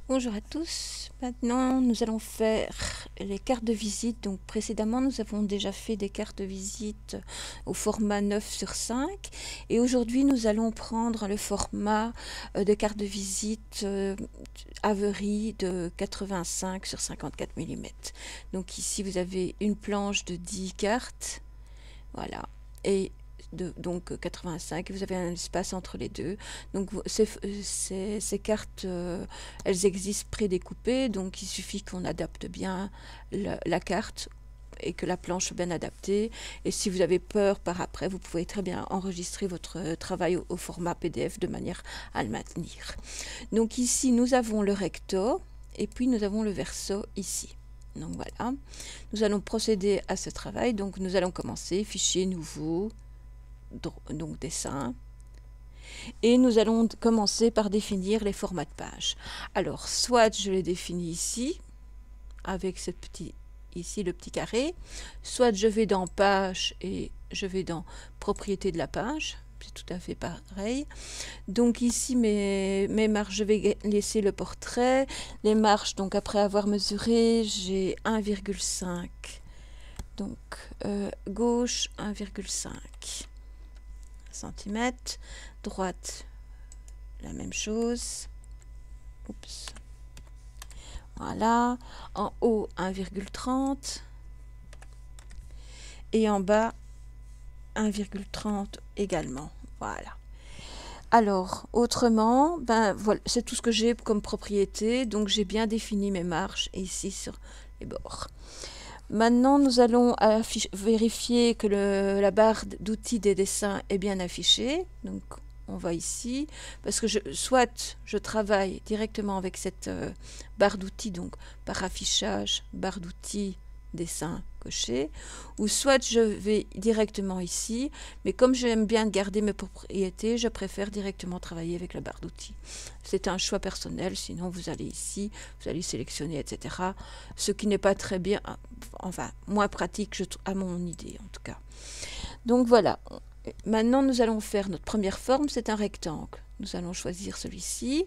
Bonjour à tous, maintenant nous allons faire les cartes de visite. Donc précédemment nous avons déjà fait des cartes de visite au format 9/5 et aujourd'hui nous allons prendre le format de cartes de visite Avery de 85/54 mm. Donc ici vous avez une planche de 10 cartes, voilà, et donc 85, vous avez un espace entre les deux. Donc ces cartes, elles existent prédécoupées, donc il suffit qu'on adapte bien la carte et que la planche soit bien adaptée. Et si vous avez peur par après, vous pouvez très bien enregistrer votre travail au format PDF de manière à le maintenir. Donc ici, nous avons le recto et puis nous avons le verso ici. Donc voilà, nous allons procéder à ce travail. Donc nous allons commencer, fichier nouveau, donc dessin, et nous allons commencer par définir les formats de page. Alors soit je les définis ici avec ce petit, ici le petit carré, soit je vais dans page et je vais dans propriété de la page, c'est tout à fait pareil. Donc ici mes marges, je vais laisser le portrait, les marges, donc après avoir mesuré j'ai 1,5, donc gauche 1,5 cm, droite la même chose. Oups. Voilà, en haut 1,30 et en bas 1,30 également. Voilà. Alors, autrement, ben voilà, c'est tout ce que j'ai comme propriété, donc j'ai bien défini mes marges ici sur les bords. Maintenant, nous allons vérifier que la barre d'outils des dessins est bien affichée. Donc, on va ici, parce que soit je travaille directement avec cette barre d'outils, donc par affichage, barre d'outils, dessin coché, ou soit je vais directement ici, mais comme j'aime bien garder mes propriétés, je préfère directement travailler avec la barre d'outils. C'est un choix personnel, sinon vous allez ici, vous allez sélectionner, etc. Ce qui n'est pas très bien, enfin moins pratique à mon idée en tout cas. Donc voilà, maintenant nous allons faire notre première forme, c'est un rectangle. Nous allons choisir celui-ci.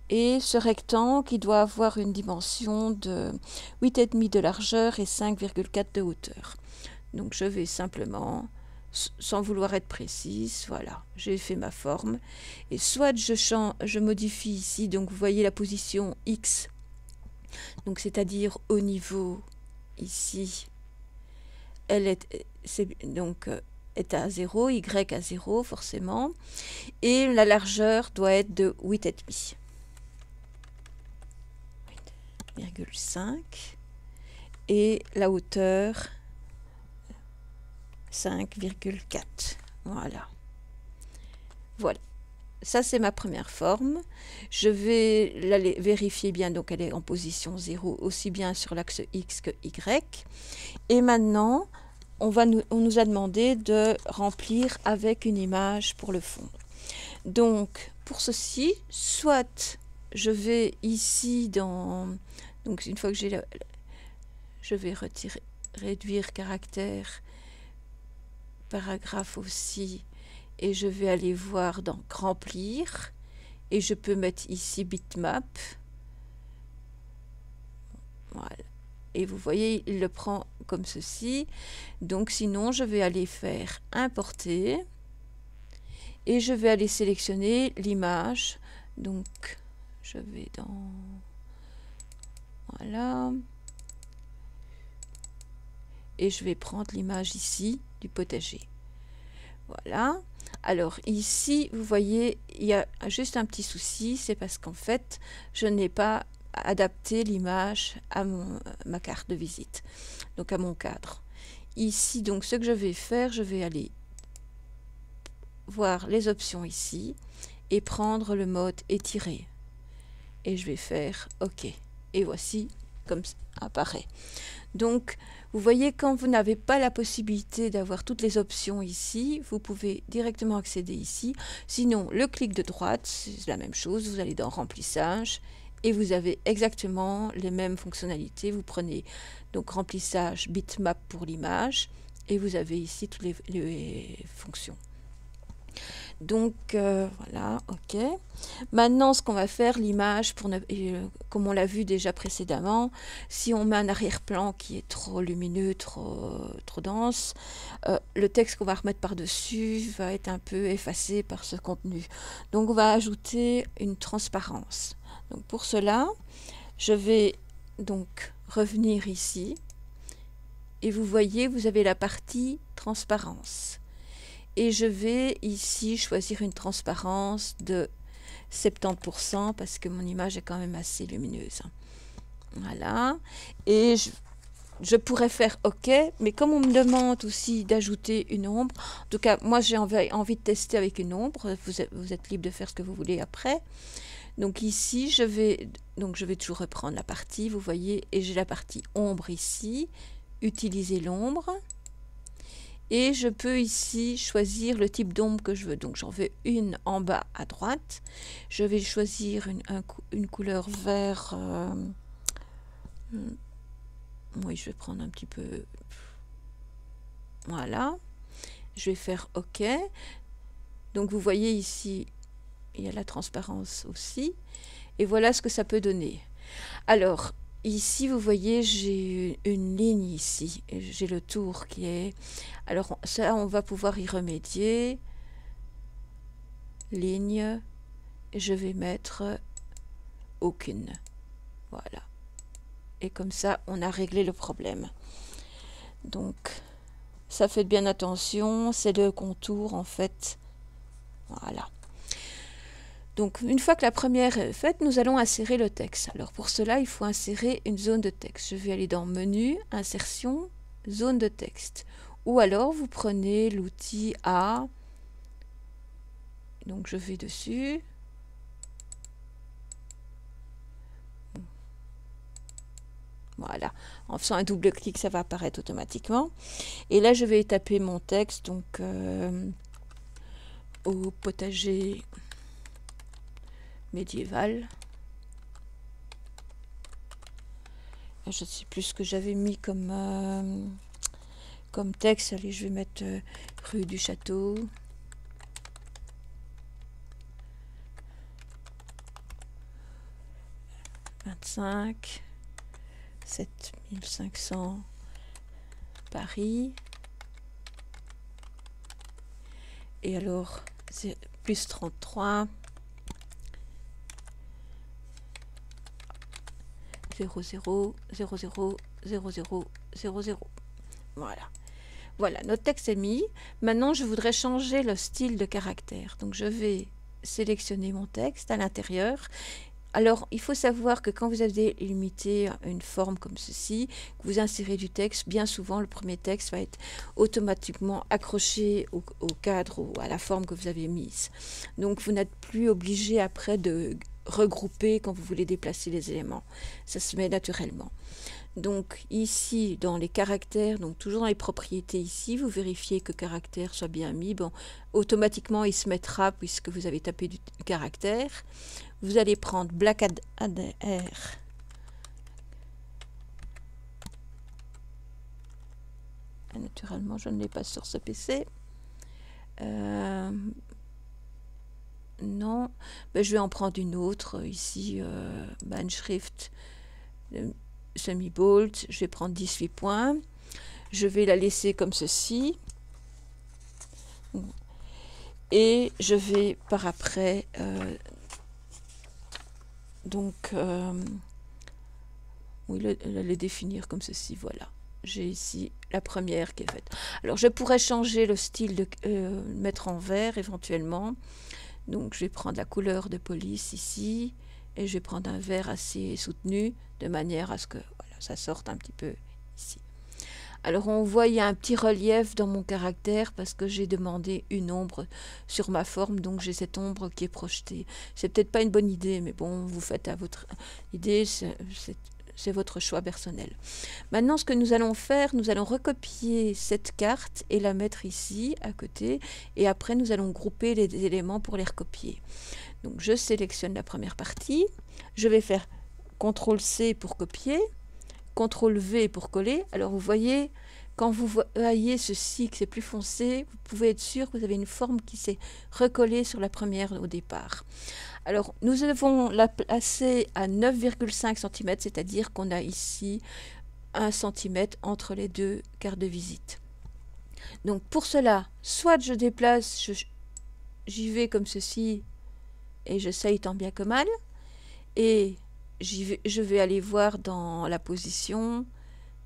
Et ce rectangle, il doit avoir une dimension de 8,5 de largeur et 5,4 de hauteur. Donc je vais simplement, sans vouloir être précise, voilà, j'ai fait ma forme. Et soit je modifie ici, donc vous voyez la position X, donc c'est-à-dire au niveau ici, elle est à 0, Y à 0 forcément, et la largeur doit être de 8,5. 5 et la hauteur 5,4. Voilà, ça c'est ma première forme. Je vais la vérifier bien, donc elle est en position 0 aussi bien sur l'axe X que Y. Et maintenant on nous a demandé de remplir avec une image pour le fond. Donc pour ceci, soit je vais ici donc une fois que je vais réduire caractère, paragraphe aussi, et je vais aller voir dans remplir, et je peux mettre ici bitmap. Voilà. Et vous voyez, il le prend comme ceci. Donc sinon, je vais aller faire importer, et je vais aller sélectionner l'image. Donc je vais dans... Voilà. Et je vais prendre l'image ici du potager. Voilà. Alors ici, vous voyez, il y a juste un petit souci, c'est parce qu'en fait, je n'ai pas adapté l'image à ma carte de visite, donc à mon cadre. Ici, donc ce que je vais faire, je vais aller voir les options ici et prendre le mode étirer. Et je vais faire OK. Et voici comme ça apparaît. Donc vous voyez, quand vous n'avez pas la possibilité d'avoir toutes les options ici, vous pouvez directement accéder ici. Sinon, le clic de droite, c'est la même chose, vous allez dans remplissage et vous avez exactement les mêmes fonctionnalités. Vous prenez donc remplissage, bitmap pour l'image et vous avez ici toutes les fonctions. Donc voilà, ok. Maintenant, ce qu'on va faire, l'image, comme on l'a vu déjà précédemment, si on met un arrière-plan qui est trop lumineux, trop dense, le texte qu'on va remettre par-dessus va être un peu effacé par ce contenu. Donc on va ajouter une transparence. Donc pour cela, je vais donc revenir ici et vous voyez, vous avez la partie transparence. Et je vais ici choisir une transparence de 70% parce que mon image est quand même assez lumineuse. Voilà. Et je pourrais faire OK, mais comme on me demande aussi d'ajouter une ombre, en tout cas, moi j'ai envie de tester avec une ombre. Vous êtes libre de faire ce que vous voulez après. Donc ici, je vais toujours reprendre la partie, vous voyez, et j'ai la partie ombre ici. Utiliser l'ombre. Et je peux ici choisir le type d'ombre que je veux. Donc j'en veux une en bas à droite. Je vais choisir une couleur vert. Oui, je vais prendre un petit peu. Voilà. Je vais faire OK. Donc vous voyez ici, il y a la transparence aussi. Et voilà ce que ça peut donner. Alors, ici, vous voyez, j'ai une ligne ici. J'ai le tour qui est... Alors, ça, on va pouvoir y remédier. Ligne. Et je vais mettre aucune. Voilà. Et comme ça, on a réglé le problème. Donc, ça fait bien attention. C'est le contour, en fait. Voilà. Donc, une fois que la première est faite, nous allons insérer le texte. Alors, pour cela, il faut insérer une zone de texte. Je vais aller dans Menu, Insertion, Zone de texte. Ou alors, vous prenez l'outil A. Donc, je vais dessus. Voilà. En faisant un double clic, ça va apparaître automatiquement. Et là, je vais taper mon texte. Donc, au potager médiéval. Je ne sais plus ce que j'avais mis comme texte. Allez, je vais mettre rue du Château. « 25 7500 Paris ». Et alors, c'est plus 33 00 00 00 00. Voilà. Voilà, notre texte est mis. Maintenant, je voudrais changer le style de caractère. Donc, je vais sélectionner mon texte à l'intérieur. Alors, il faut savoir que quand vous avez limité une forme comme ceci, que vous insérez du texte, bien souvent, le premier texte va être automatiquement accroché au cadre ou à la forme que vous avez mise. Donc, vous n'êtes plus obligé après de regrouper quand vous voulez déplacer les éléments. Ça se met naturellement. Donc ici, dans les caractères, donc toujours dans les propriétés ici, vous vérifiez que caractère soit bien mis. Bon, automatiquement, il se mettra puisque vous avez tapé du caractère. Vous allez prendre Blackadder. Naturellement, je ne l'ai pas sur ce PC. Non, ben, je vais en prendre une autre ici, Bandschrift semi-bold. Je vais prendre 18 points. Je vais la laisser comme ceci. Et je vais par après oui, le définir comme ceci. Voilà. J'ai ici la première qui est faite. Alors, je pourrais changer le style de mettre en vert éventuellement. Donc, je vais prendre la couleur de police ici et je vais prendre un vert assez soutenu de manière à ce que voilà, ça sorte un petit peu ici. Alors, on voit il y a un petit relief dans mon caractère parce que j'ai demandé une ombre sur ma forme, donc j'ai cette ombre qui est projetée. C'est peut-être pas une bonne idée, mais bon, vous faites à votre idée, c'est votre choix personnel. Maintenant, ce que nous allons faire, nous allons recopier cette carte et la mettre ici, à côté. Et après, nous allons grouper les éléments pour les recopier. Donc, je sélectionne la première partie. Je vais faire CTRL-C pour copier, CTRL-V pour coller. Alors, vous voyez quand vous voyez ceci, que c'est plus foncé, vous pouvez être sûr que vous avez une forme qui s'est recollée sur la première au départ. Alors, nous devons la placer à 9,5 cm, c'est-à-dire qu'on a ici 1 cm entre les deux cartes de visite. Donc, pour cela, soit je déplace, j'y vais comme ceci, et j'essaye tant bien que mal, et je vais aller voir dans la position,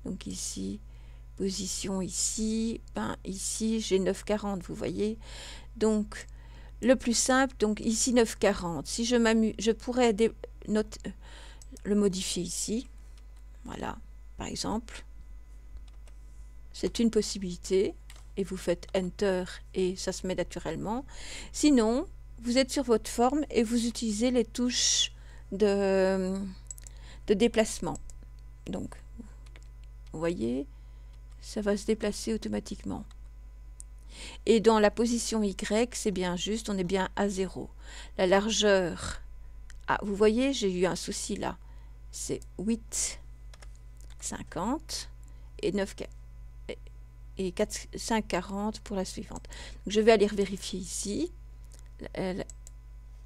donc ici, position ici, ben ici j'ai 9,40, vous voyez. Donc le plus simple, donc ici 9,40. Si je m'amuse, je pourrais le modifier ici. Voilà, par exemple. C'est une possibilité. Et vous faites Enter et ça se met naturellement. Sinon, vous êtes sur votre forme et vous utilisez les touches de déplacement. Donc, vous voyez, ça va se déplacer automatiquement. Et dans la position Y, c'est bien juste, on est bien à 0. La largeur, vous voyez, j'ai eu un souci là. C'est 8,50 et 9 et 5,40 pour la suivante. Donc, je vais aller vérifier ici.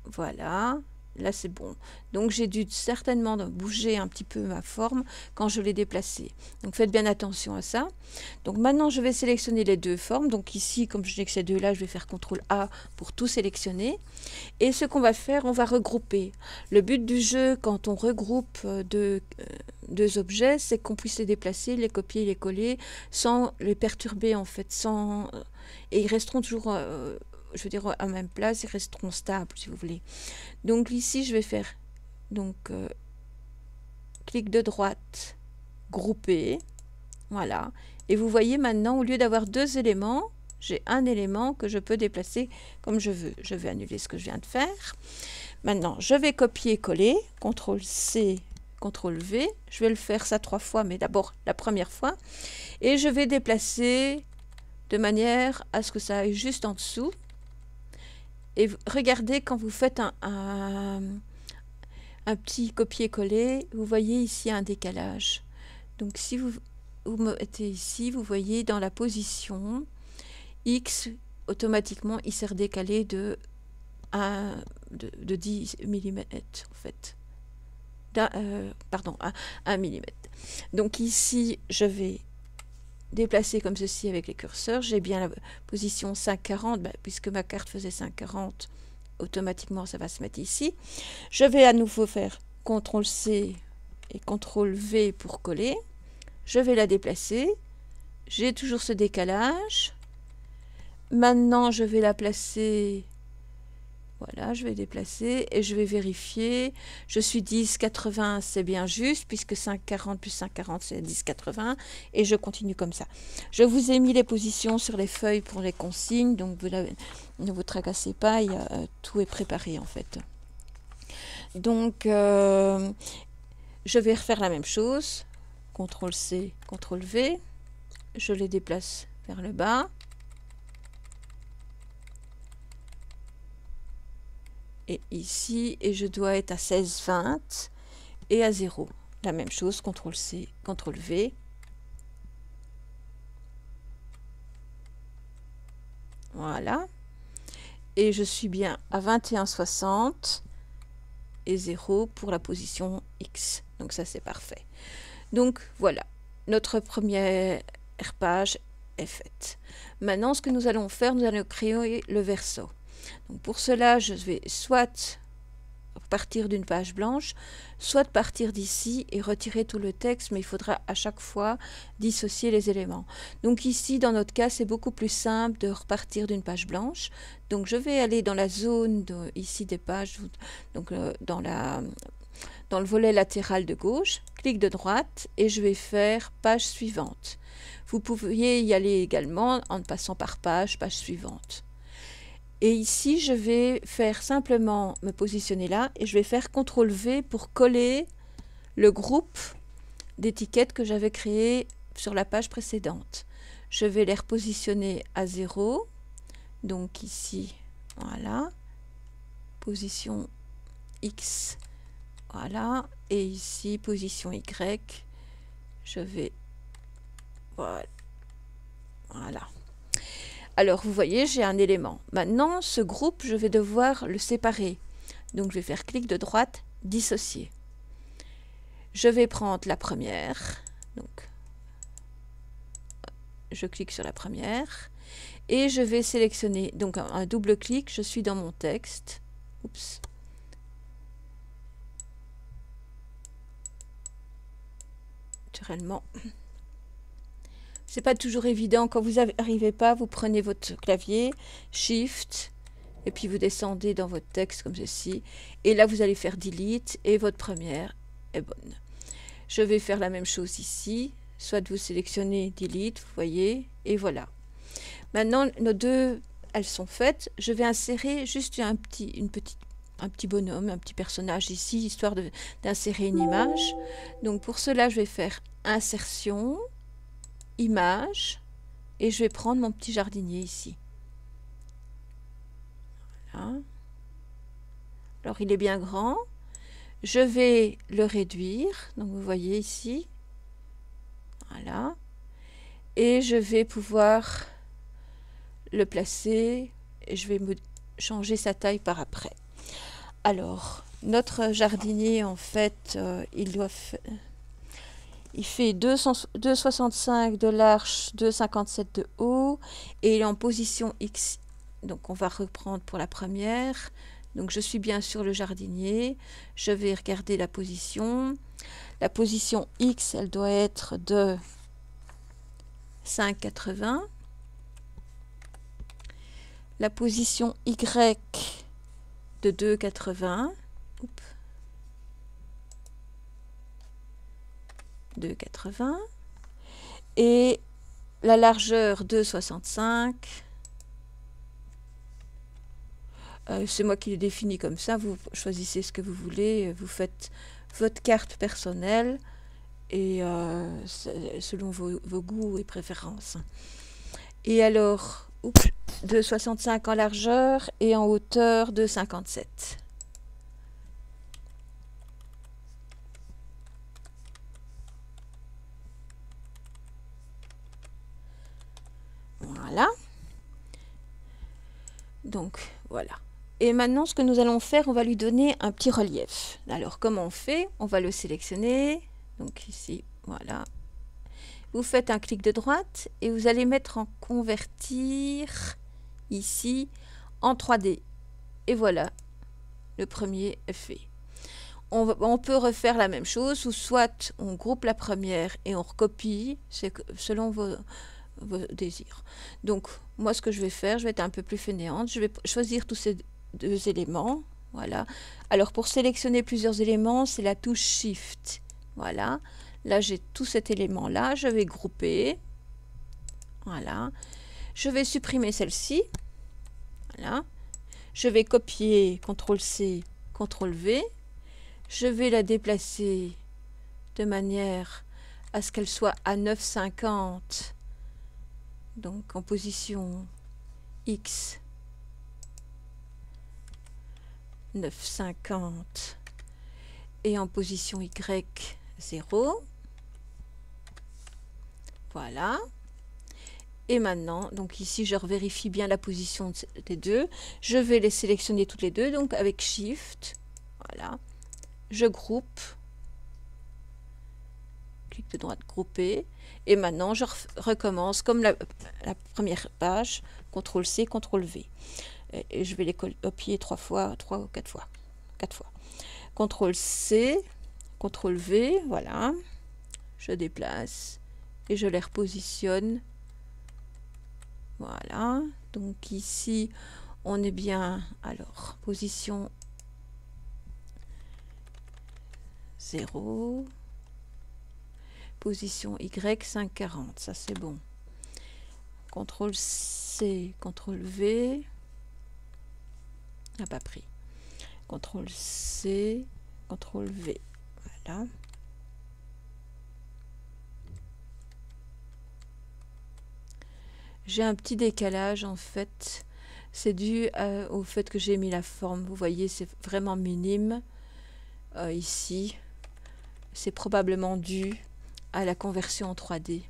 Voilà. Là, c'est bon. Donc, j'ai dû certainement bouger un petit peu ma forme quand je l'ai déplacée. Donc, faites bien attention à ça. Donc, maintenant, je vais sélectionner les deux formes. Donc, ici, comme je n'ai que ces deux-là, je vais faire CTRL A pour tout sélectionner. Et ce qu'on va faire, on va regrouper. Le but du jeu, quand on regroupe deux objets, c'est qu'on puisse les déplacer, les copier, les coller, sans les perturber, en fait. Et ils resteront toujours... je veux dire, à même place, ils resteront stables, si vous voulez. Donc ici, je vais faire clic de droite, grouper, voilà. Et vous voyez maintenant, au lieu d'avoir deux éléments, j'ai un élément que je peux déplacer comme je veux. Je vais annuler ce que je viens de faire. Maintenant, je vais copier-coller, CTRL-C, CTRL-V. Je vais le faire ça 3 fois, mais d'abord la première fois. Et je vais déplacer de manière à ce que ça aille juste en dessous. Et regardez, quand vous faites un petit copier-coller, vous voyez ici un décalage. Donc si vous mettez ici, vous voyez dans la position X, automatiquement, il s'est redécalé de 10 mm en fait. Pardon, 1 mm. Donc ici, je vais déplacer comme ceci avec les curseurs. J'ai bien la position 5,40, puisque ma carte faisait 5,40, automatiquement ça va se mettre ici. Je vais à nouveau faire CTRL-C et CTRL-V pour coller. Je vais la déplacer. J'ai toujours ce décalage. Maintenant, je vais la placer... Voilà, je vais déplacer et je vais vérifier. Je suis 10,80, c'est bien juste, puisque 5,40 plus 5,40, c'est 10,80. Et je continue comme ça. Je vous ai mis les positions sur les feuilles pour les consignes, donc ne vous tracassez pas, tout est préparé en fait. Donc, je vais refaire la même chose. CTRL-C, CTRL-V. Je les déplace vers le bas. Et ici, et je dois être à 16,20 et à 0. La même chose, CTRL-C, CTRL-V. Voilà. Et je suis bien à 21,60 et 0 pour la position X. Donc ça, c'est parfait. Donc voilà, notre première page est faite. Maintenant, ce que nous allons faire, nous allons créer le verso. Donc pour cela, je vais soit partir d'une page blanche, soit partir d'ici et retirer tout le texte, mais il faudra à chaque fois dissocier les éléments. Donc ici, dans notre cas, c'est beaucoup plus simple de repartir d'une page blanche. Donc je vais aller dans la zone ici des pages, donc dans le volet latéral de gauche, clic de droite et je vais faire page suivante. Vous pouviez y aller également en passant par page suivante. Et ici, je vais faire simplement me positionner là et je vais faire CTRL-V pour coller le groupe d'étiquettes que j'avais créé sur la page précédente. Je vais les repositionner à 0. Donc ici, voilà, position X, voilà, et ici, position Y, je vais, voilà, Voilà. Alors, vous voyez, j'ai un élément. Maintenant, ce groupe, je vais devoir le séparer. Donc, je vais faire clic de droite, dissocier. Je vais prendre la première. Donc, je clique sur la première. Et je vais sélectionner, donc un double clic, je suis dans mon texte. Oups. Naturellement. C'est pas toujours évident. Quand vous n'arrivez pas, vous prenez votre clavier, Shift, et puis vous descendez dans votre texte comme ceci. Et là, vous allez faire Delete et votre première est bonne. Je vais faire la même chose ici. Soit vous sélectionnez Delete, vous voyez, et voilà. Maintenant, nos deux, elles sont faites. Je vais insérer juste un petit bonhomme, un petit personnage ici, histoire d'insérer une image. Donc pour cela, je vais faire Insertion, Image, et je vais prendre mon petit jardinier ici. Voilà. Alors il est bien grand. Je vais le réduire. Donc vous voyez ici. Voilà. Et je vais pouvoir le placer et je vais changer sa taille par après. Alors, notre jardinier, en fait, il fait 2,65 de large, 2,57 de haut et il est en position X. Donc, on va reprendre pour la première. Donc, je suis bien sur le jardinier. Je vais regarder la position. La position X, elle doit être de 5,80. La position Y de 2,80. 2,80. Et la largeur 2,65. C'est moi qui l'ai défini comme ça. Vous choisissez ce que vous voulez. Vous faites votre carte personnelle et selon vos goûts et préférences. Et alors, 2,65 en largeur et en hauteur 2,57. Voilà. Donc, voilà. Et maintenant, ce que nous allons faire, on va lui donner un petit relief. Alors, comment on fait? On va le sélectionner. Donc ici, voilà. Vous faites un clic de droite et vous allez mettre en convertir ici en 3D. Et voilà, le premier est fait. On peut refaire la même chose, ou soit on groupe la première et on recopie, c'est selon vos désirs. Donc, moi, ce que je vais faire, je vais être un peu plus fainéante. Je vais choisir tous ces deux éléments. Voilà. Alors, pour sélectionner plusieurs éléments, c'est la touche Shift. Voilà. Là, j'ai tout cet élément-là. Je vais grouper. Voilà. Je vais supprimer celle-ci. Voilà. Je vais copier, CTRL-C, CTRL-V. Je vais la déplacer de manière à ce qu'elle soit à 9,50. Donc en position X, 9,50. Et en position Y, 0. Voilà. Et maintenant, donc ici, je revérifie bien la position des deux. Je vais les sélectionner toutes les deux, donc avec Shift. Voilà. Je groupe. Clic de droite, grouper. Et maintenant, je recommence comme la première page. CTRL-C, CTRL-V. Et je vais les copier 3 ou 4 fois. 4 fois. CTRL-C, CTRL-V, voilà. Je déplace et je les repositionne. Voilà. Donc ici, on est bien, alors, position 0. Position Y, 5,40. Ça, c'est bon. CTRL-C, CTRL-V. N'a pas pris. CTRL-C, CTRL-V. Voilà. J'ai un petit décalage, en fait. C'est dû au fait que j'ai mis la forme. Vous voyez, c'est vraiment minime. Ici, c'est probablement dû à la conversion en 3D.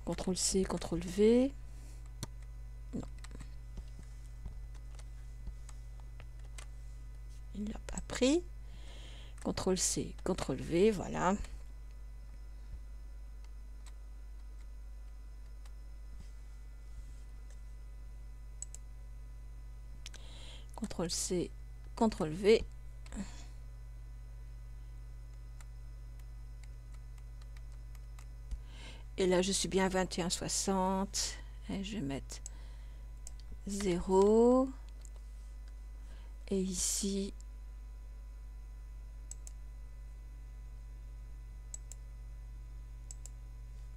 CTRL-C, CTRL-V. Non. Il l'a pas pris. CTRL-C, CTRL-V, voilà. CTRL-C, CTRL-V. Et là, je suis bien 2160. Et je vais mettre 0. Et ici,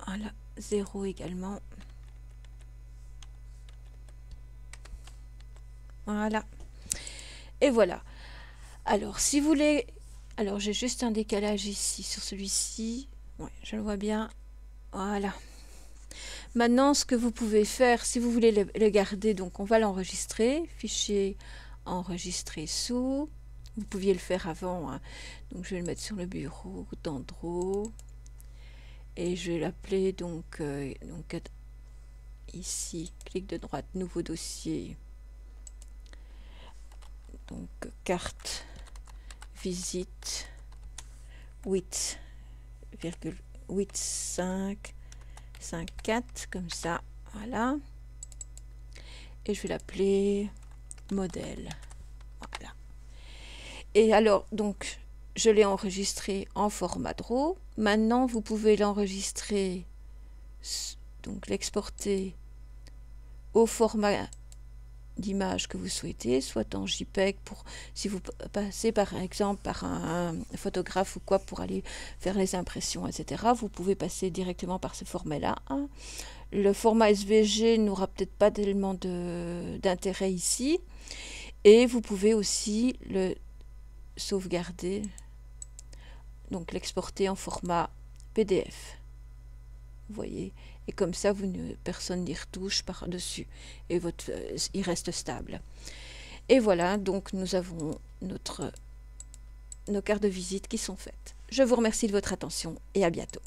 voilà, 0 également. Voilà. Et voilà. Alors, si vous voulez... Alors, j'ai juste un décalage ici, sur celui-ci. Ouais, je le vois bien. Voilà. Maintenant, ce que vous pouvez faire, si vous voulez le garder, donc on va l'enregistrer. Fichier enregistrer sous. Vous pouviez le faire avant. Hein. Donc, je vais le mettre sur le bureau d'Andro. Et je vais l'appeler donc ici, clic de droite, nouveau dossier. Donc, carte visite 8,8554 comme ça, voilà. Et je vais l'appeler modèle. Voilà. Et alors, donc, je l'ai enregistré en format RAW. Maintenant, vous pouvez l'enregistrer, donc l'exporter au format d'image que vous souhaitez, soit en JPEG pour si vous passez par exemple par un photographe ou quoi pour aller faire les impressions, etc. Vous pouvez passer directement par ce format-là. Hein. Le format SVG n'aura peut-être pas tellement d'intérêt ici. Et vous pouvez aussi le sauvegarder, donc l'exporter en format PDF. Vous voyez, et comme ça, personne n'y retouche par-dessus et il reste stable. Et voilà, donc nous avons nos cartes de visite qui sont faites. Je vous remercie de votre attention et à bientôt.